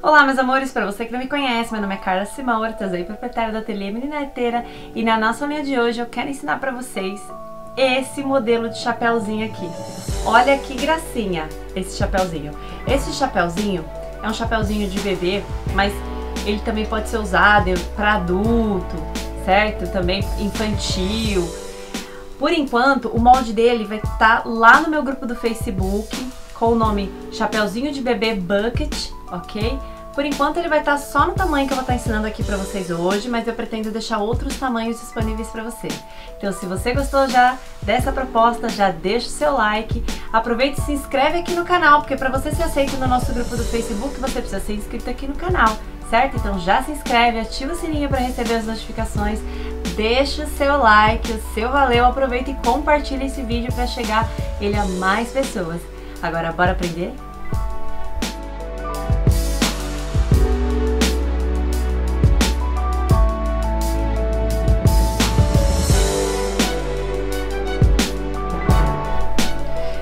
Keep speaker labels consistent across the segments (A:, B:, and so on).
A: Olá, meus amores, para você que não me conhece, meu nome é Carla Simão, artesã e proprietária do Ateliê Menina Arteira, e na nossa linha de hoje eu quero ensinar para vocês esse modelo de chapéuzinho aqui. Olha que gracinha esse chapéuzinho. Esse chapéuzinho é um chapéuzinho de bebê, mas ele também pode ser usado para adulto, certo? Também infantil. Por enquanto, o molde dele vai estar lá no meu grupo do Facebook, com o nome Chapeuzinho de Bebê Bucket, ok? Por enquanto ele vai estar só no tamanho que eu vou estar ensinando aqui pra vocês hoje, mas eu pretendo deixar outros tamanhos disponíveis pra você. Então, se você gostou já dessa proposta, já deixa o seu like, aproveita e se inscreve aqui no canal, porque pra você ser aceito no nosso grupo do Facebook, você precisa ser inscrito aqui no canal, certo? Então já se inscreve, ativa o sininho para receber as notificações, deixa o seu like, o seu valeu, aproveita e compartilha esse vídeo para chegar ele a mais pessoas. Agora, bora aprender?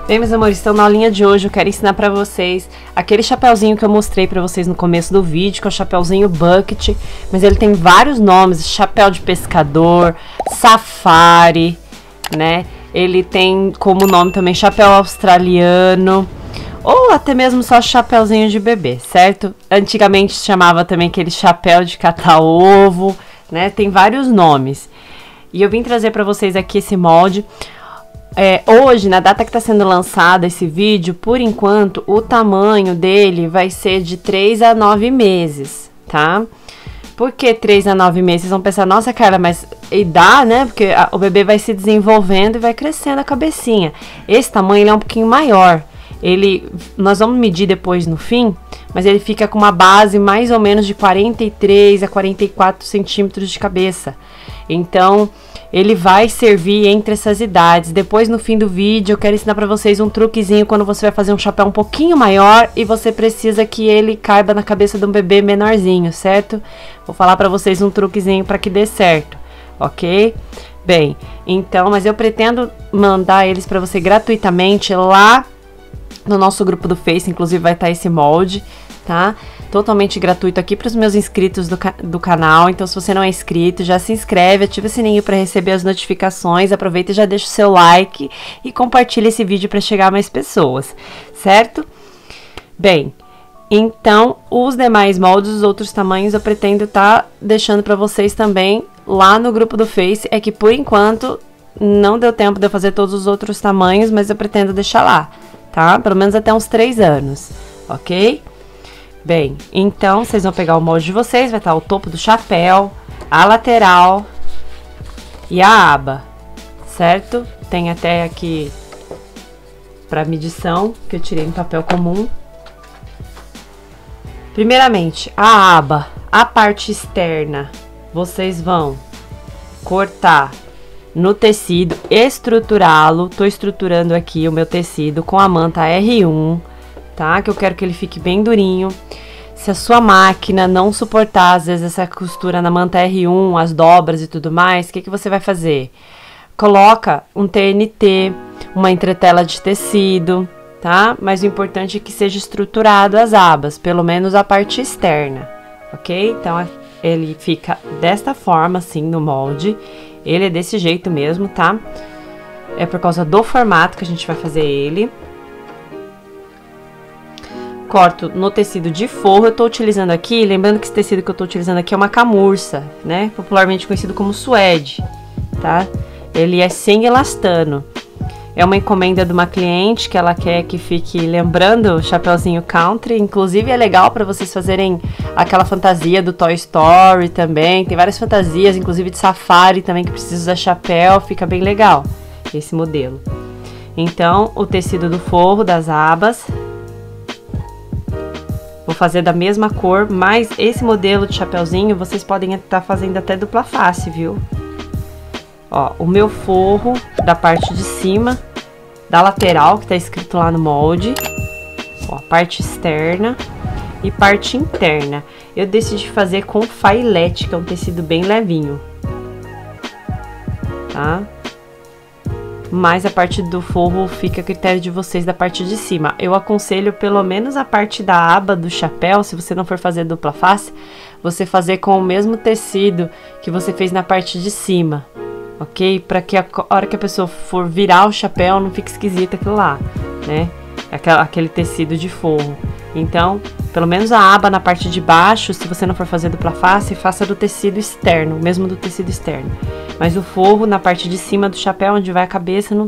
A: Bem, meus amores, então na aulinha de hoje eu quero ensinar pra vocês aquele chapeuzinho que eu mostrei pra vocês no começo do vídeo, que é o chapeuzinho bucket, mas ele tem vários nomes: chapéu de pescador, safari, né? Ele tem como nome também chapéu australiano, ou até mesmo só chapeuzinho de bebê, certo? Antigamente se chamava também aquele chapéu de catar ovo, né? Tem vários nomes. E eu vim trazer pra vocês aqui esse molde. Hoje, na data que está sendo lançado esse vídeo, por enquanto, o tamanho dele vai ser de 3 a 9 meses, tá? Por que 3 a 9 meses? Vocês vão pensar, nossa, cara, mas e dá, né? Porque o bebê vai se desenvolvendo e vai crescendo a cabecinha. Esse tamanho ele é um pouquinho maior. Nós vamos medir depois no fim, mas ele fica com uma base mais ou menos de 43 a 44 centímetros de cabeça. Então, ele vai servir entre essas idades. Depois, no fim do vídeo, eu quero ensinar pra vocês um truquezinho quando você vai fazer um chapéu um pouquinho maior e você precisa que ele caiba na cabeça de um bebê menorzinho, certo? Vou falar pra vocês um truquezinho pra que dê certo, ok? Bem, então, mas eu pretendo mandar eles pra você gratuitamente lá no nosso grupo do Face, inclusive vai estar esse molde, tá? Totalmente gratuito aqui para os meus inscritos do canal. Então, se você não é inscrito, já se inscreve, ativa o sininho para receber as notificações, aproveita e já deixa o seu like e compartilha esse vídeo para chegar a mais pessoas, certo? Bem, então, os demais moldes, os outros tamanhos, eu pretendo estar deixando para vocês também lá no grupo do Face. É que, por enquanto, não deu tempo de eu fazer todos os outros tamanhos, mas eu pretendo deixar lá, tá? Pelo menos até uns 3 anos, ok? Bem, então vocês vão pegar o molde de vocês, vai estar o topo do chapéu, a lateral e a aba, certo? Tem até aqui para medição, que eu tirei em papel comum. Primeiramente, a aba, a parte externa, vocês vão cortar no tecido, estruturá-lo. Tô estruturando aqui o meu tecido com a manta R1, tá? Que eu quero que ele fique bem durinho. Se a sua máquina não suportar, às vezes, essa costura na manta R1, as dobras e tudo mais, o que que você vai fazer? Coloca um TNT, uma entretela de tecido, tá? Mas o importante é que seja estruturado as abas, pelo menos a parte externa, ok? Então, ele fica desta forma, assim, no molde. Ele é desse jeito mesmo, tá? É por causa do formato que a gente vai fazer ele. Corto no tecido de forro. Eu tô utilizando aqui, lembrando que esse tecido que eu tô utilizando aqui é uma camurça, né? Popularmente conhecido como suede, tá? Ele é sem elastano. É uma encomenda de uma cliente que ela quer que fique lembrando o chapeuzinho country. Inclusive é legal para vocês fazerem aquela fantasia do Toy Story também. Tem várias fantasias, inclusive de safari também, que precisa usar chapéu. Fica bem legal esse modelo. Então, o tecido do forro das abas. Vou fazer da mesma cor, mas esse modelo de chapeuzinho vocês podem estar fazendo até dupla face, viu? Ó, o meu forro da parte de cima, da lateral, que tá escrito lá no molde. Ó, parte externa e parte interna. Eu decidi fazer com failete, que é um tecido bem levinho, tá? mas a parte do forro fica a critério de vocês da parte de cima. Eu aconselho pelo menos a parte da aba do chapéu, se você não for fazer dupla face, você fazer com o mesmo tecido que você fez na parte de cima, ok? Para que a hora que a pessoa for virar o chapéu não fique esquisito aquilo lá, né? Aquele tecido de forro. Então, pelo menos a aba na parte de baixo, se você não for fazer dupla face, faça do tecido externo, mesmo do tecido externo. Mas o forro na parte de cima do chapéu, onde vai a cabeça, não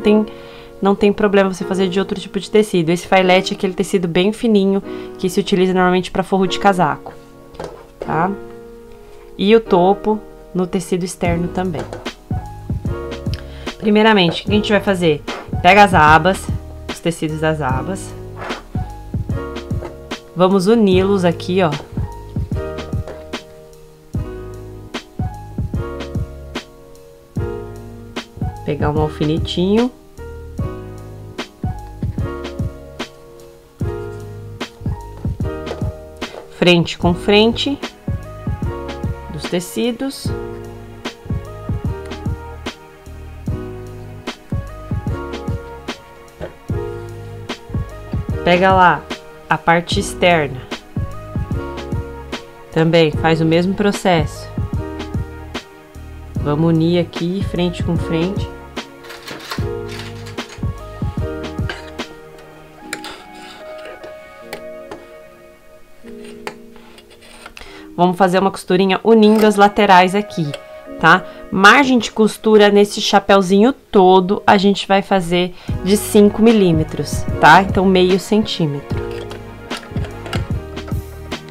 A: tem problema você fazer de outro tipo de tecido. Esse filete é aquele tecido bem fininho que se utiliza normalmente para forro de casaco, tá? E o topo no tecido externo também. Primeiramente, o que a gente vai fazer? Pega as abas, os tecidos das abas. Vamos uni-los aqui, ó. Pegar um alfinetinho. Frente com frente dos tecidos. Pega lá a parte externa. Também faz o mesmo processo. Vamos unir aqui, frente com frente. Vamos fazer uma costurinha unindo as laterais aqui, tá? Margem de costura nesse chapéuzinho todo, a gente vai fazer de 5 milímetros, tá? Então, meio centímetro.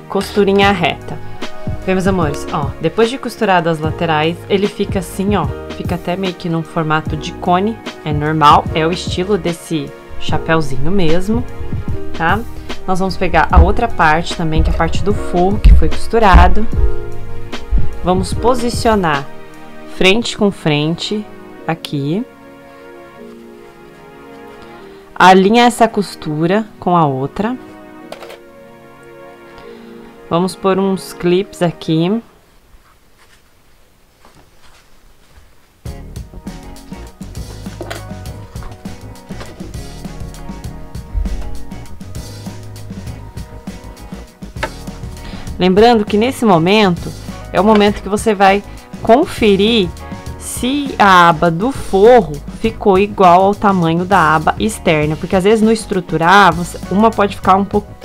A: Costurinha reta. Bem, meus amores, ó, depois de costurado as laterais, ele fica assim, ó, fica até meio que num formato de cone, é normal, é o estilo desse chapéuzinho mesmo, tá? Nós vamos pegar a outra parte também, que é a parte do forro, que foi costurado. Vamos posicionar frente com frente, aqui. Alinha essa costura com a outra. Vamos pôr uns clips aqui. Lembrando que nesse momento é o momento que você vai conferir se a aba do forro ficou igual ao tamanho da aba externa, porque às vezes no estruturar, uma pode ficar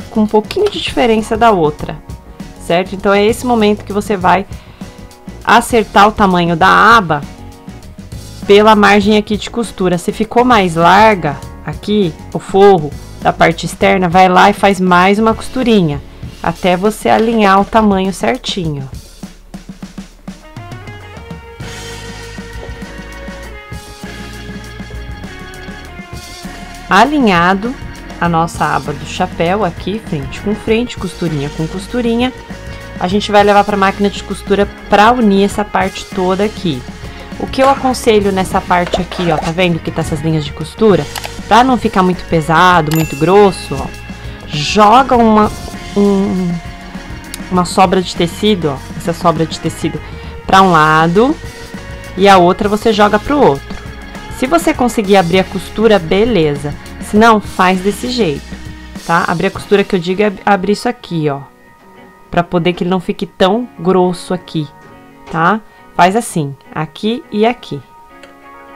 A: com um pouquinho de diferença da outra, certo? Então é esse momento que você vai acertar o tamanho da aba pela margem aqui de costura. Se ficou mais larga aqui, o forro da parte externa, vai lá e faz mais uma costurinha, até você alinhar o tamanho certinho. Alinhado a nossa aba do chapéu aqui, frente com frente, costurinha com costurinha, a gente vai levar para a máquina de costura para unir essa parte toda aqui. O que eu aconselho nessa parte aqui, ó, tá vendo que tá essas linhas de costura? Para não ficar muito pesado, muito grosso, ó, joga uma sobra de tecido, ó, essa sobra de tecido para um lado e a outra você joga para o outro. Se você conseguir abrir a costura, beleza. Se não, faz desse jeito, tá? Abrir a costura que eu digo é abrir isso aqui, ó, para poder que ele não fique tão grosso aqui, tá? Faz assim, aqui e aqui,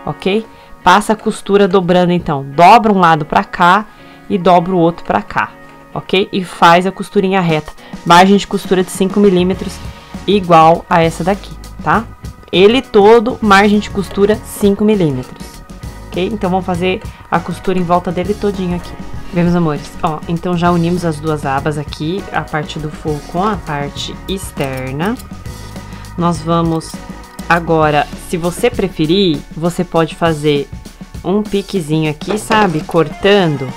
A: ok? Passa a costura dobrando, então. Dobra um lado para cá e dobra o outro para cá, ok? E faz a costurinha reta. Margem de costura de 5 milímetros igual a essa daqui, tá? Ele todo, margem de costura 5 milímetros, ok? Então, vamos fazer a costura em volta dele todinho aqui. Bem, meus amores, ó, então já unimos as duas abas aqui, a parte do forro com a parte externa. Nós vamos agora, se você preferir, você pode fazer um piquezinho aqui, sabe? Cortando,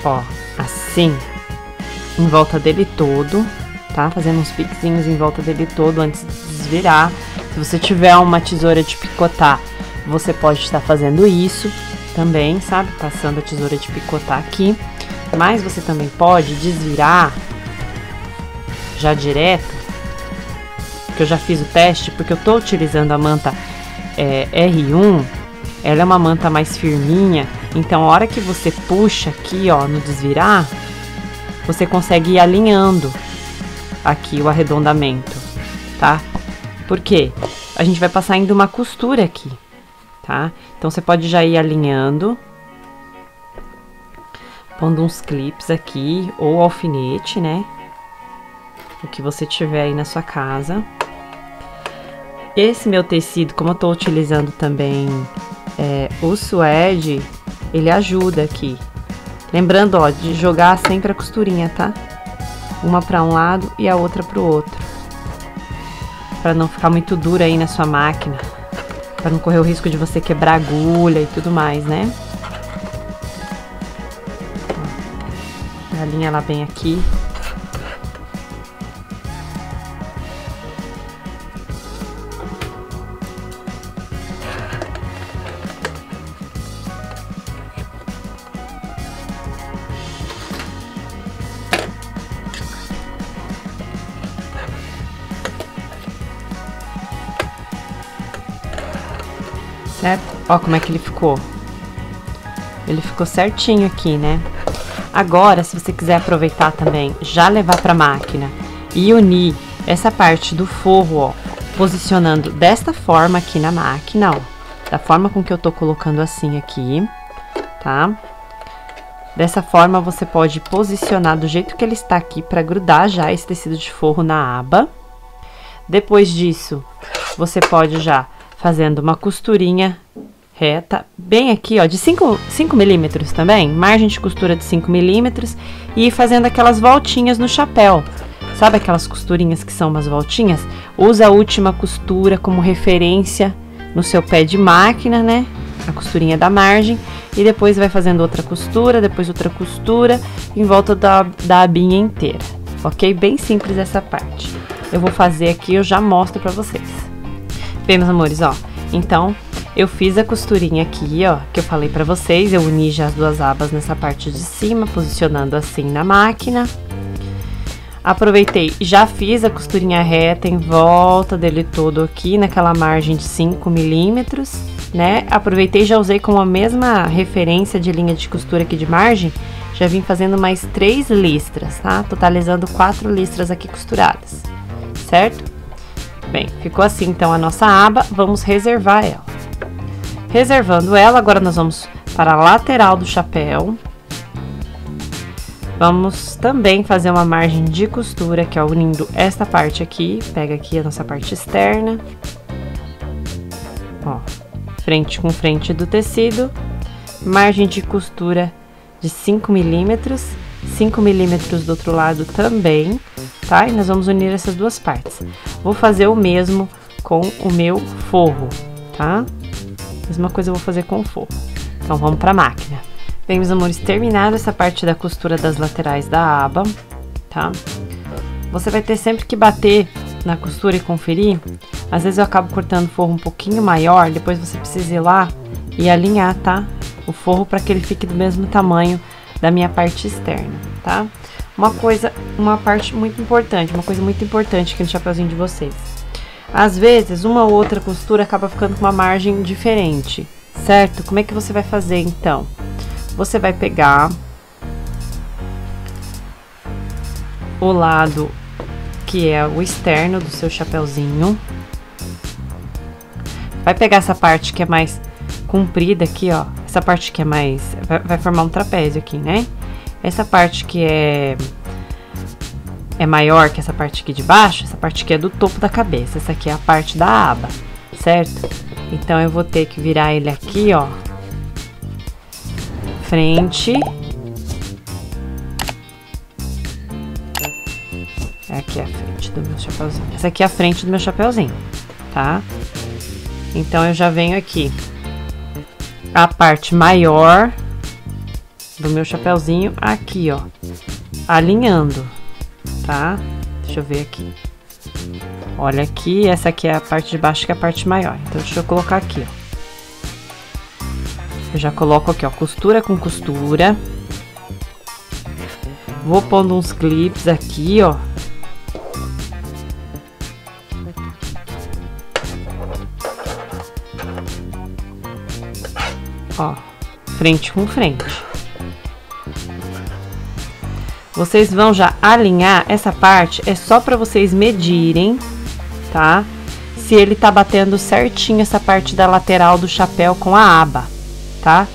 A: ó, assim, em volta dele todo, tá? Fazendo uns piquezinhos em volta dele todo antes de desvirar. Se você tiver uma tesoura de picotar, você pode estar fazendo isso também, sabe? Passando a tesoura de picotar aqui. Mas você também pode desvirar já direto, que eu já fiz o teste, porque eu tô utilizando a manta R1 ela é uma manta mais firminha, então a hora que você puxa aqui, ó, no desvirar, você consegue ir alinhando aqui o arredondamento, tá? Por quê? A gente vai passar ainda uma costura aqui, tá? Então você pode já ir alinhando, pondo uns clips aqui, ou alfinete, né? O que você tiver aí na sua casa. Esse meu tecido, como eu tô utilizando também o suede, ele ajuda aqui. Lembrando, ó, de jogar sempre a costurinha, tá? Uma para um lado e a outra pro outro. Para não ficar muito dura aí na sua máquina. Para não correr o risco de você quebrar agulha e tudo mais, né? Alinha ela bem aqui. Certo? Ó como é que ele ficou. Ele ficou certinho aqui, né? Agora, se você quiser aproveitar também, já levar pra máquina e unir essa parte do forro, ó, posicionando desta forma aqui na máquina, ó. Da forma com que eu tô colocando assim aqui, tá? Dessa forma, você pode posicionar do jeito que ele está aqui pra grudar já esse tecido de forro na aba. Depois disso, você pode já fazendo uma costurinha reta, bem aqui, ó, de 5 milímetros também, margem de costura de 5 milímetros, e ir fazendo aquelas voltinhas no chapéu. Sabe aquelas costurinhas que são umas voltinhas? Usa a última costura como referência no seu pé de máquina, né? A costurinha da margem, e depois vai fazendo outra costura, depois outra costura, em volta da abinha inteira, ok? Bem simples essa parte. Eu vou fazer aqui, eu já mostro pra vocês. Bem, meus amores, ó, então eu fiz a costurinha aqui, ó, que eu falei pra vocês, eu uni já as duas abas nessa parte de cima, posicionando assim na máquina. Aproveitei, já fiz a costurinha reta em volta dele todo aqui, naquela margem de 5 milímetros, né? Aproveitei e já usei com a mesma referência de linha de costura aqui de margem, já vim fazendo mais 3 listras, tá? Totalizando 4 listras aqui costuradas, certo? Bem, ficou assim então a nossa aba, vamos reservar ela. Reservando ela, agora nós vamos para a lateral do chapéu. Vamos também fazer uma margem de costura, que é unindo esta parte aqui, pega aqui a nossa parte externa. Ó, frente com frente do tecido, margem de costura de 5 milímetros, 5 milímetros do outro lado também, tá? E nós vamos unir essas duas partes. Vou fazer o mesmo com o meu forro, tá? Mesma coisa eu vou fazer com o forro. Então, vamos pra máquina. Bem, meus amores, terminada essa parte da costura das laterais da aba, tá? Você vai ter sempre que bater na costura e conferir. Às vezes eu acabo cortando o forro um pouquinho maior, depois você precisa ir lá e alinhar, tá? O forro para que ele fique do mesmo tamanho da minha parte externa, tá? Uma parte muito importante, uma coisa muito importante aqui no chapeuzinho de vocês. Às vezes, uma ou outra costura acaba ficando com uma margem diferente, certo? Como é que você vai fazer, então? Você vai pegar o lado que é o externo do seu chapeuzinho. Vai pegar essa parte que é mais comprida aqui, ó. Essa parte que é mais... Vai formar um trapézio aqui, né? Essa parte que é maior que essa parte aqui de baixo, essa parte aqui é do topo da cabeça. Essa aqui é a parte da aba, certo? Então, eu vou ter que virar ele aqui, ó. Frente. Aqui é a frente do meu chapeuzinho. Essa aqui é a frente do meu chapeuzinho, tá? Então, eu já venho aqui. A parte maior do meu chapeuzinho aqui, ó. Alinhando, tá? Deixa eu ver aqui. Olha aqui, essa aqui é a parte de baixo, que é a parte maior. Então, deixa eu colocar aqui, ó. Eu já coloco aqui, ó, costura com costura. Vou pondo uns clips aqui, ó. Ó, frente com frente. Vocês vão já alinhar essa parte, é só para vocês medirem, tá? Se ele tá batendo certinho essa parte da lateral do chapéu com a aba, tá?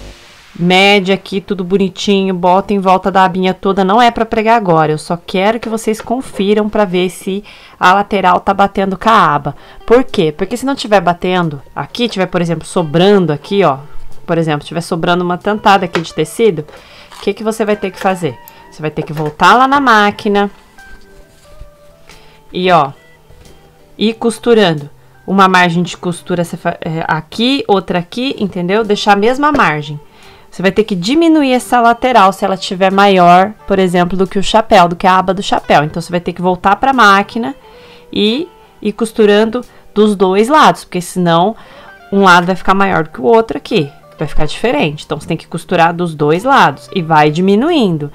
A: Mede aqui tudo bonitinho, bota em volta da abinha toda, não é para pregar agora, eu só quero que vocês confiram para ver se a lateral tá batendo com a aba. Por quê? Porque se não tiver batendo, aqui tiver, por exemplo, sobrando aqui, ó, por exemplo, tiver sobrando uma tantada aqui de tecido, o que que você vai ter que fazer? Você vai ter que voltar lá na máquina e, ó, ir costurando. Uma margem de costura aqui, outra aqui, entendeu? Deixar a mesma margem. Você vai ter que diminuir essa lateral se ela tiver maior, por exemplo, do que o chapéu, do que a aba do chapéu. Então, você vai ter que voltar para a máquina e ir costurando dos dois lados, porque senão um lado vai ficar maior do que o outro aqui. Vai ficar diferente. Então, você tem que costurar dos dois lados e vai diminuindo.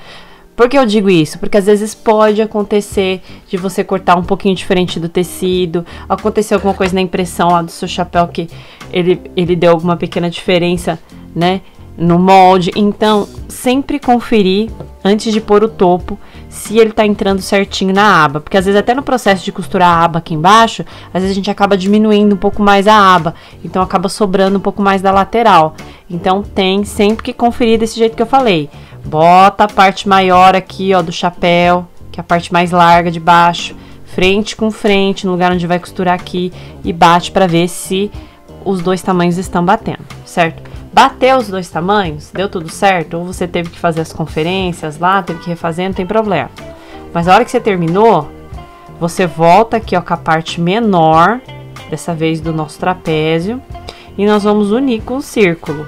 A: Por que eu digo isso? Porque às vezes pode acontecer de você cortar um pouquinho diferente do tecido, acontecer alguma coisa na impressão lá do seu chapéu que ele deu alguma pequena diferença, né, no molde. Então, sempre conferir antes de pôr o topo se ele tá entrando certinho na aba, porque às vezes até no processo de costurar a aba aqui embaixo, às vezes a gente acaba diminuindo um pouco mais a aba, então acaba sobrando um pouco mais da lateral. Então, tem sempre que conferir desse jeito que eu falei. Bota a parte maior aqui, ó, do chapéu, que é a parte mais larga de baixo, frente com frente, no lugar onde vai costurar aqui, e bate para ver se os dois tamanhos estão batendo, certo? Bateu os dois tamanhos, deu tudo certo, ou você teve que fazer as conferências lá, teve que refazer, não tem problema. Mas a hora que você terminou, você volta aqui, ó, com a parte menor, dessa vez do nosso trapézio, e nós vamos unir com o círculo,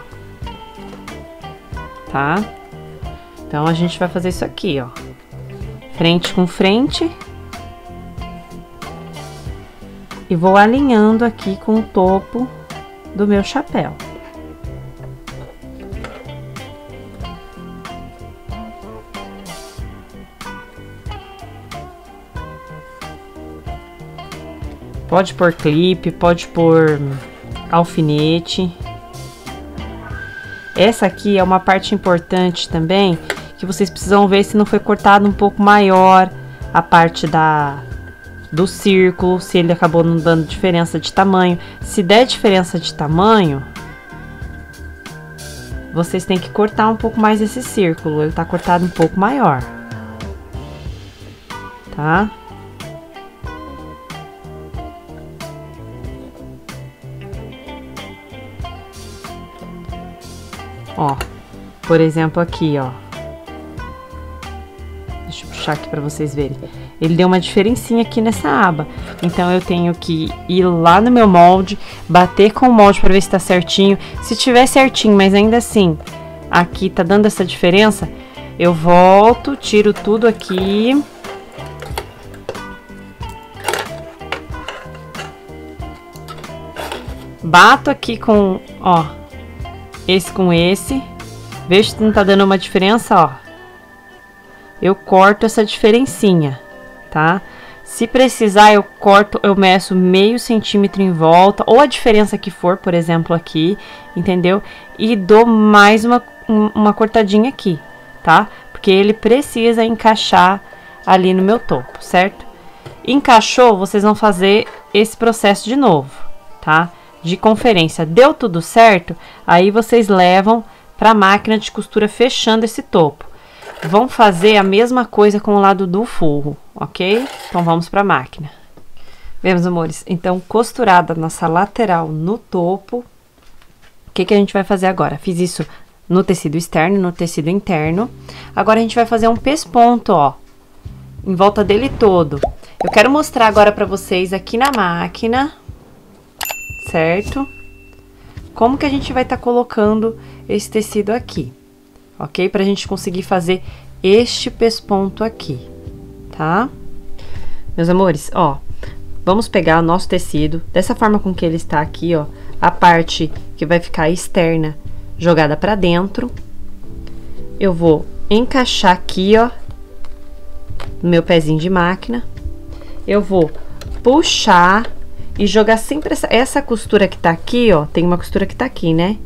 A: tá? Então, a gente vai fazer isso aqui, ó, frente com frente, e vou alinhando aqui com o topo do meu chapéu. Pode pôr clipe, pode pôr alfinete. Essa aqui é uma parte importante também, que vocês precisam ver se não foi cortado um pouco maior a parte do círculo, se ele acabou não dando diferença de tamanho. Se der diferença de tamanho, vocês têm que cortar um pouco mais esse círculo, ele tá cortado um pouco maior, tá? Ó, por exemplo aqui, ó. Deixa eu puxar aqui pra vocês verem. Ele deu uma diferencinha aqui nessa aba. Então, eu tenho que ir lá no meu molde, bater com o molde pra ver se tá certinho. Se tiver certinho, mas ainda assim, aqui tá dando essa diferença, eu volto, tiro tudo aqui. Bato aqui com, ó, esse com esse, vejo se não tá dando uma diferença, ó. Eu corto essa diferencinha, tá? Se precisar, eu corto, eu meço meio centímetro em volta, ou a diferença que for, por exemplo, aqui, entendeu? E dou mais uma cortadinha aqui, tá? Porque ele precisa encaixar ali no meu topo, certo? Encaixou, vocês vão fazer esse processo de novo, tá? De conferência. Deu tudo certo, aí vocês levam para a máquina de costura fechando esse topo. Vão fazer a mesma coisa com o lado do forro, ok? Então, vamos para a máquina. Bem, meus amores, então, costurada nossa lateral no topo, o que que a gente vai fazer agora? Fiz isso no tecido externo e no tecido interno. Agora, a gente vai fazer um pesponto, ó, em volta dele todo. Eu quero mostrar agora para vocês aqui na máquina, certo? Como que a gente vai estar colocando esse tecido aqui, ok? Pra gente conseguir fazer este pesponto aqui, tá? Meus amores, ó, vamos pegar o nosso tecido, dessa forma com que ele está aqui, ó, a parte que vai ficar externa jogada pra dentro. Eu vou encaixar aqui, ó, no meu pezinho de máquina. Eu vou puxar e jogar sempre essa costura que tá aqui, ó, tem uma costura que tá aqui, né?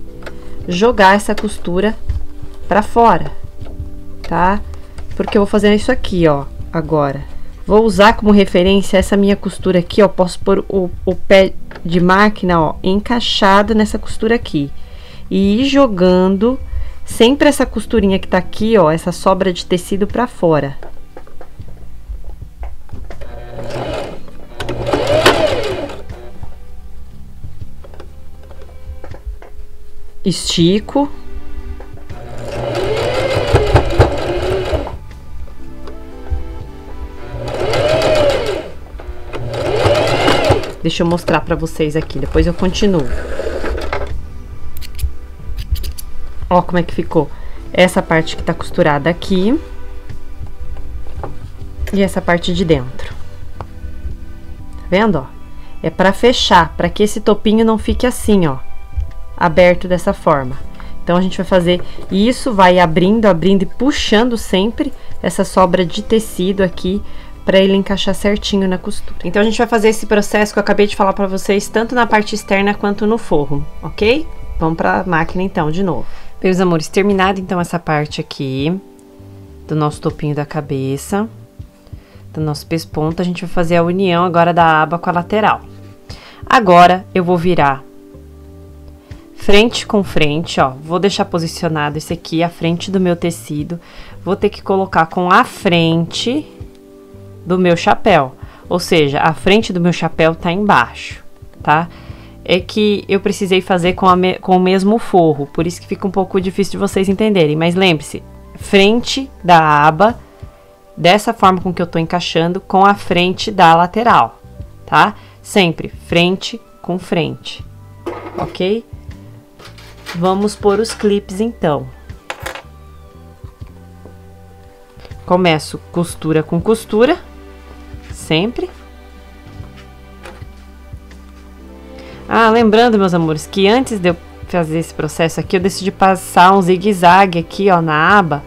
A: jogar essa costura pra fora, tá? Porque eu vou fazer isso aqui, ó, agora. Vou usar como referência essa minha costura aqui, ó. Posso pôr o pé de máquina, ó, encaixado nessa costura aqui. E ir jogando sempre essa costurinha que tá aqui, ó, essa sobra de tecido pra fora. Estico. Deixa eu mostrar pra vocês aqui, depois eu continuo. Ó como é que ficou. Essa parte que tá costurada aqui. E essa parte de dentro. Tá vendo, ó? É pra fechar, pra que esse topinho não fique assim, ó, aberto dessa forma. Então, a gente vai fazer isso, vai abrindo, abrindo e puxando sempre essa sobra de tecido aqui, para ele encaixar certinho na costura. Então, a gente vai fazer esse processo que eu acabei de falar para vocês, tanto na parte externa quanto no forro, ok? Vamos para a máquina então, de novo. Meus amores, terminado então essa parte aqui do nosso topinho da cabeça, do nosso pesponto, a gente vai fazer a união agora da aba com a lateral. Agora, eu vou virar frente com frente, ó, vou deixar posicionado esse aqui, a frente do meu tecido, vou ter que colocar com a frente do meu chapéu, ou seja, a frente do meu chapéu tá embaixo, tá? É que eu precisei fazer com o mesmo forro, por isso que fica um pouco difícil de vocês entenderem, mas lembre-se, frente da aba, dessa forma com que eu tô encaixando, com a frente da lateral, tá? Sempre frente com frente, ok? Vamos pôr os clipes, então. Começo costura com costura, sempre. Ah, lembrando, meus amores, que antes de eu fazer esse processo aqui, eu decidi passar um zigue-zague aqui, ó, na aba,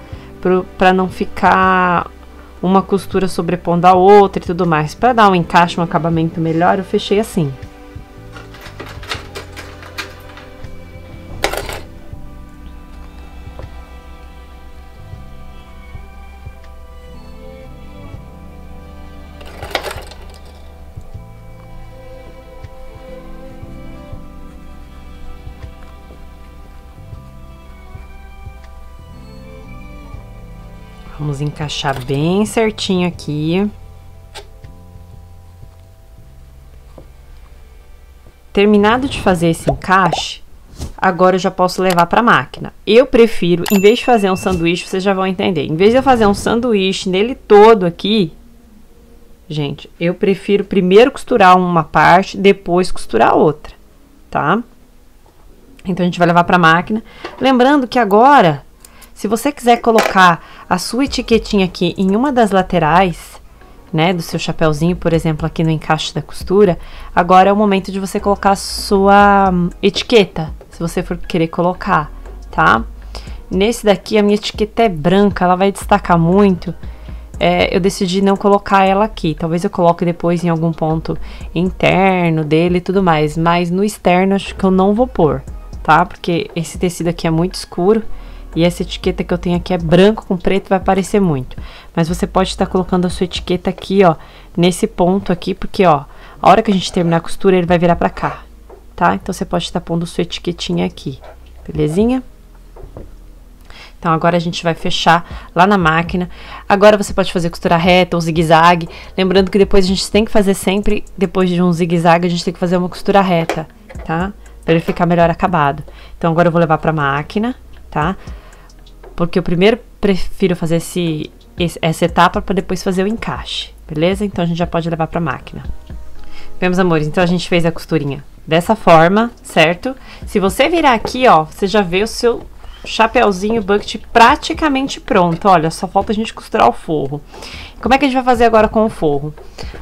A: pra não ficar uma costura sobrepondo a outra e tudo mais. Pra dar um encaixe, um acabamento melhor, eu fechei assim. Vamos encaixar bem certinho aqui. Terminado de fazer esse encaixe, agora eu já posso levar para a máquina. Eu prefiro, em vez de fazer um sanduíche, vocês já vão entender. Em vez de eu fazer um sanduíche nele todo aqui, gente, eu prefiro primeiro costurar uma parte, depois costurar a outra, tá? Então, a gente vai levar para a máquina. Lembrando que agora, se você quiser colocar a sua etiquetinha aqui em uma das laterais, né, do seu chapéuzinho, por exemplo, aqui no encaixe da costura, agora é o momento de você colocar a sua etiqueta, se você for querer colocar, tá? Nesse daqui, a minha etiqueta é branca, ela vai destacar muito. Eu decidi não colocar ela aqui, talvez eu coloque depois em algum ponto interno dele e tudo mais, mas no externo acho que eu não vou pôr, tá? Porque esse tecido aqui é muito escuro. E essa etiqueta que eu tenho aqui é branco com preto, vai aparecer muito. Mas você pode estar colocando a sua etiqueta aqui, ó, nesse ponto aqui, porque, ó, a hora que a gente terminar a costura, ele vai virar pra cá, tá? Então, você pode estar pondo a sua etiquetinha aqui, belezinha? Então, agora a gente vai fechar lá na máquina. Agora, você pode fazer costura reta ou zigue-zague. Lembrando que depois a gente tem que fazer sempre, depois de um zigue-zague, a gente tem que fazer uma costura reta, tá? Pra ele ficar melhor acabado. Então, agora eu vou levar pra máquina, tá? Porque eu primeiro prefiro fazer essa etapa para depois fazer o encaixe, beleza? Então, a gente já pode levar para a máquina. Bem, meus amores, então a gente fez a costurinha dessa forma, certo? Se você virar aqui, ó, você já vê o seu chapéuzinho bucket praticamente pronto. Olha, só falta a gente costurar o forro. Como é que a gente vai fazer agora com o forro?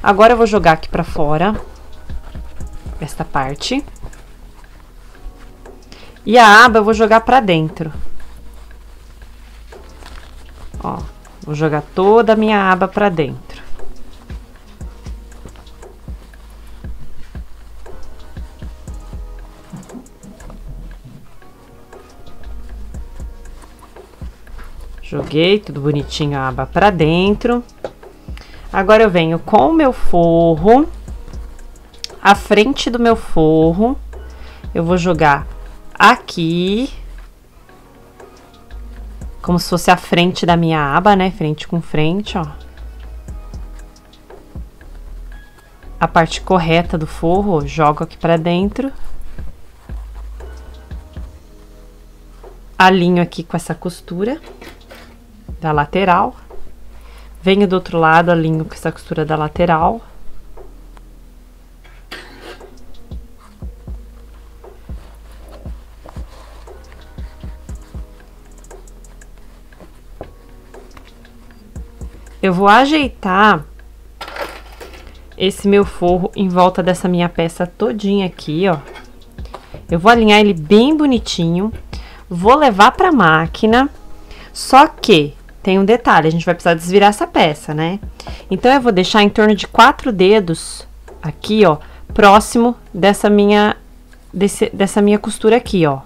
A: Agora eu vou jogar aqui para fora esta parte. E a aba eu vou jogar para dentro. Ó, vou jogar toda a minha aba pra dentro. Joguei tudo bonitinho a aba pra dentro. Agora eu venho com o meu forro. A frente do meu forro, eu vou jogar aqui. Como se fosse a frente da minha aba, né? Frente com frente, ó. A parte correta do forro, jogo aqui pra dentro. Alinho aqui com essa costura da lateral. Venho do outro lado, alinho com essa costura da lateral. Eu vou ajeitar esse meu forro em volta dessa minha peça todinha aqui, ó. Eu vou alinhar ele bem bonitinho. Vou levar pra máquina. Só que tem um detalhe, a gente vai precisar desvirar essa peça, né? Então, eu vou deixar em torno de 4 dedos aqui, ó, próximo dessa minha costura aqui, ó,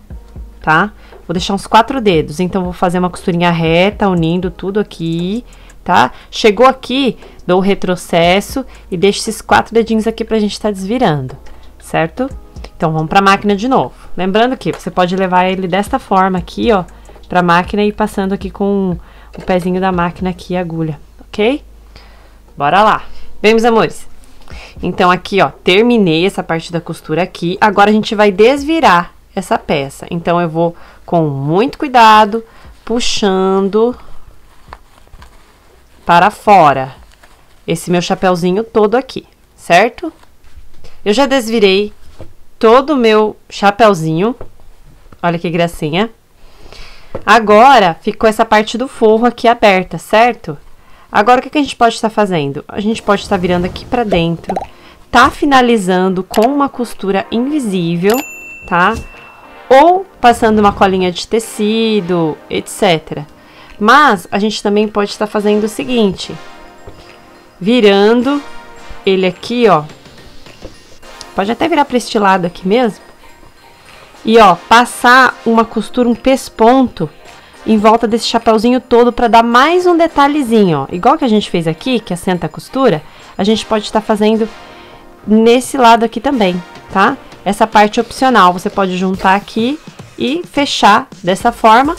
A: tá? Vou deixar uns 4 dedos. Então, vou fazer uma costurinha reta, unindo tudo aqui, tá? Chegou aqui, dou o retrocesso e deixo esses 4 dedinhos aqui pra gente tá desvirando, certo? Então, vamos pra máquina de novo. Lembrando que você pode levar ele desta forma aqui, ó, pra máquina e ir passando aqui com o pezinho da máquina aqui, a agulha, ok? Bora lá. Bem, meus amores, então aqui, ó, terminei essa parte da costura aqui. Agora, a gente vai desvirar essa peça. Então, eu vou com muito cuidado, puxando para fora esse meu chapeuzinho todo aqui, certo? Eu já desvirei todo o meu chapeuzinho. Olha que gracinha. Agora, ficou essa parte do forro aqui aberta, certo? Agora, o que a gente pode estar fazendo? A gente pode estar virando aqui pra dentro, tá finalizando com uma costura invisível, tá? Ou passando uma colinha de tecido, etc. Mas, a gente também pode estar fazendo o seguinte, virando ele aqui, ó. Pode até virar pra este lado aqui mesmo. E, ó, passar uma costura, um pesponto em volta desse chapeuzinho todo pra dar mais um detalhezinho, ó. Igual que a gente fez aqui, que assenta a costura, a gente pode estar fazendo nesse lado aqui também, tá? Essa parte opcional, você pode juntar aqui e fechar dessa forma,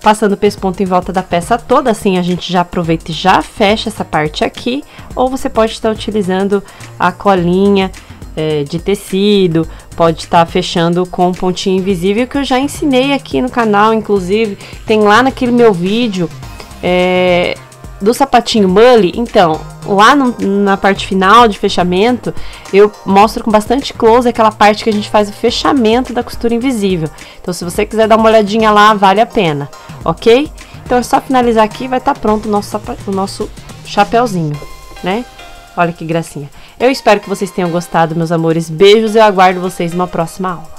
A: passando o pesponto em volta da peça toda, assim a gente já aproveita e já fecha essa parte aqui, ou você pode estar utilizando a colinha de tecido, pode estar fechando com um pontinho invisível, que eu já ensinei aqui no canal, inclusive, tem lá naquele meu vídeo do sapatinho Mully. Então, lá na parte final de fechamento, eu mostro com bastante close aquela parte que a gente faz o fechamento da costura invisível. Então, se você quiser dar uma olhadinha lá, vale a pena, ok? Então, é só finalizar aqui e vai estar pronto o nosso chapeuzinho, né? Olha que gracinha. Eu espero que vocês tenham gostado, meus amores. Beijos, eu aguardo vocês numa próxima aula.